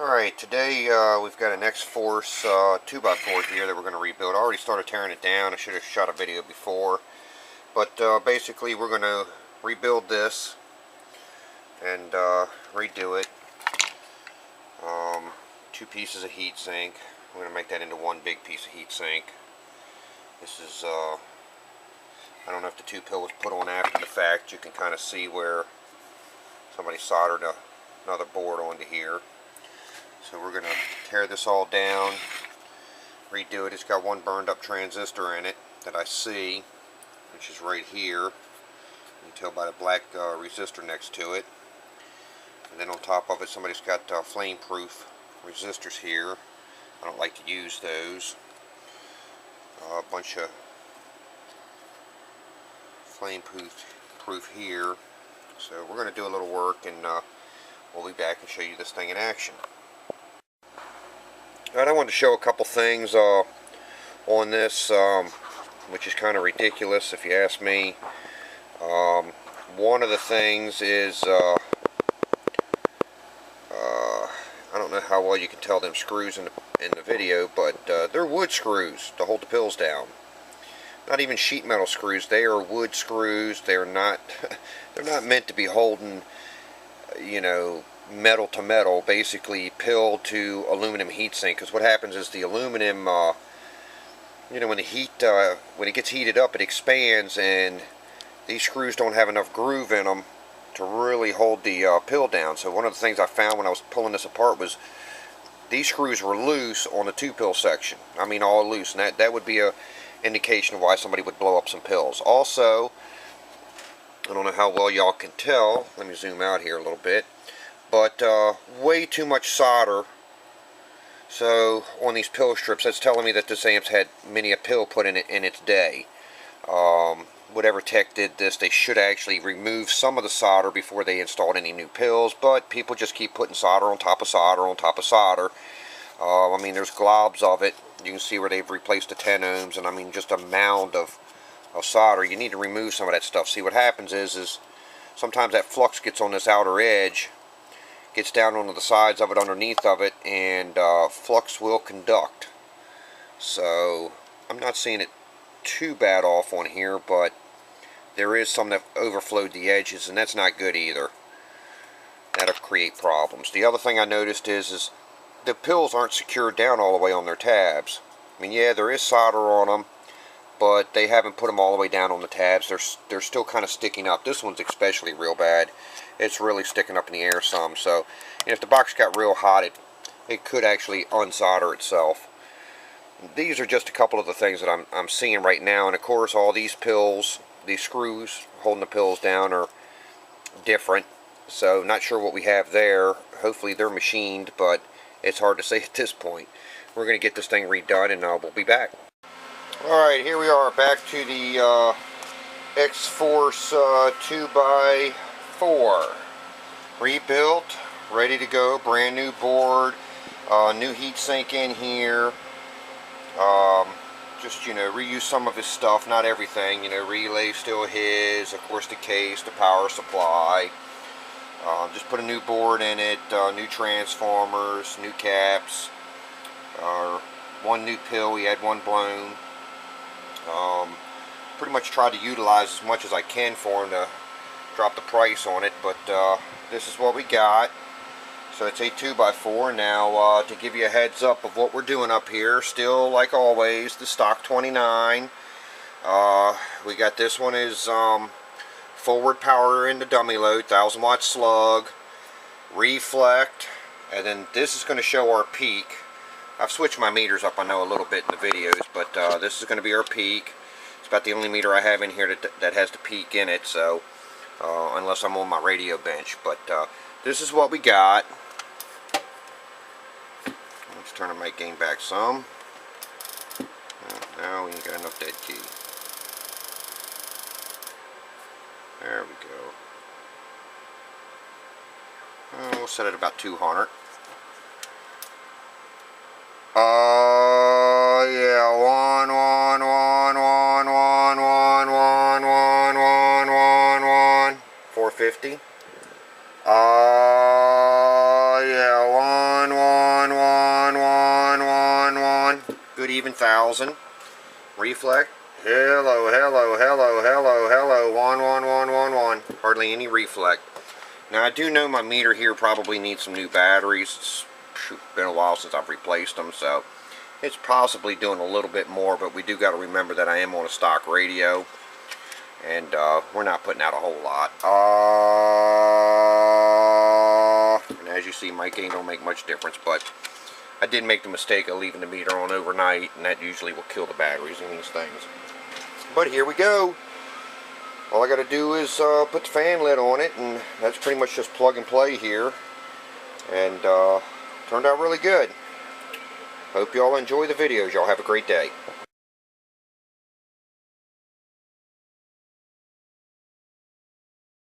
Alright, today we've got an XForce 2x4 here that we're going to rebuild. I already started tearing it down. I should have shot a video before. But basically we're going to rebuild this and redo it. Two pieces of heat sink. We're going to make that into one big piece of heat sink. This is, I don't know if the two pill was put on after the fact. You can kind of see where somebody soldered another board onto here. So we're going to tear this all down, redo it. It's got one burned up transistor in it that I see, which is right here. You can tell by the black resistor next to it. And then on top of it, somebody's got flame-proof resistors here. I don't like to use those. A bunch of flame-proof here. So we're going to do a little work, and we'll be back and show you this thing in action. Alright, I wanted to show a couple things on this, which is kind of ridiculous if you ask me. One of the things is, I don't know how well you can tell them screws in the video, but they're wood screws to hold the pills down. Not even sheet metal screws, they are wood screws. They're not meant to be holding, you know, metal to metal, basically pill to aluminum heatsink. Because what happens is the aluminum, you know, when it gets heated up, it expands, and these screws don't have enough groove in them to really hold the pill down. So one of the things I found when I was pulling this apart was these screws were loose on the two pill section. I mean, all loose, and that would be a indication of why somebody would blow up some pills. Also, I don't know how well y'all can tell. Let me zoom out here a little bit. But way too much solder. So on these pill strips, that's telling me that this amp's had many a pill put in it in its day. Whatever tech did this, they should actually remove some of the solder before they installed any new pills. But people just keep putting solder on top of solder on top of solder. I mean, there's globs of it. You can see where they've replaced the 10 ohms, and I mean just a mound of solder. You need to remove some of that stuff. See, what happens is sometimes that flux gets on this outer edge, gets down onto the sides of it, underneath of it, and flux will conduct. So I'm not seeing it too bad off on here, but there is some that overflowed the edges, and that's not good either. That'll create problems. The other thing I noticed is the pills aren't secured down all the way on their tabs. I mean, yeah, there is solder on them, but they haven't put them all the way down on the tabs. They're still kind of sticking up. This one's especially real bad. It's really sticking up in the air some. So, and if the box got real hot, it could actually unsolder itself. These are just a couple of the things that I'm seeing right now. And of course, all these pills, these screws holding the pills down, are different. So, not sure what we have there. Hopefully, they're machined, but it's hard to say at this point. We're going to get this thing redone, and we'll be back. Alright, here we are back to the XForce 2x4. Rebuilt, ready to go, brand new board, new heat sink in here. Just, you know, reuse some of his stuff, not everything. You know, relay still his, of course the case, the power supply. Just put a new board in it, new transformers, new caps, one new pill. We had one blown. Pretty much tried to utilize as much as I can for him to drop the price on it, but this is what we got. So it's a 2x4. Now, to give you a heads up of what we're doing up here, still like always, the stock 29. We got this one is forward power in the dummy load, 1000 watt slug, reflect, and then this is going to show our peak. I've switched my meters up, I know, a little bit in the videos, but this is going to be our peak. It's about the only meter I have in here that has the peak in it, so unless I'm on my radio bench. But this is what we got. Let's turn the mic gain back some. Now we ain't got enough dead key. There we go. We'll set it about 200. Yeah, 450. Yeah, 1, 1. even thousand. Reflect. Hello, hello, hello, hello, hello. 1, 1, 1, 1, 1. Hardly any reflect. Now I do know my meter here probably needs some new batteries. It's been a while since I've replaced them, so it's possibly doing a little bit more, but we do got to remember that I am on a stock radio, and we're not putting out a whole lot. And as you see, my gain don't make much difference, but I did make the mistake of leaving the meter on overnight, and that usually will kill the batteries in these things. But here we go. All I got to do is put the fan lid on it, and that's pretty much just plug and play here. And turned out really good. Hope y'all enjoy the videos. Y'all have a great day.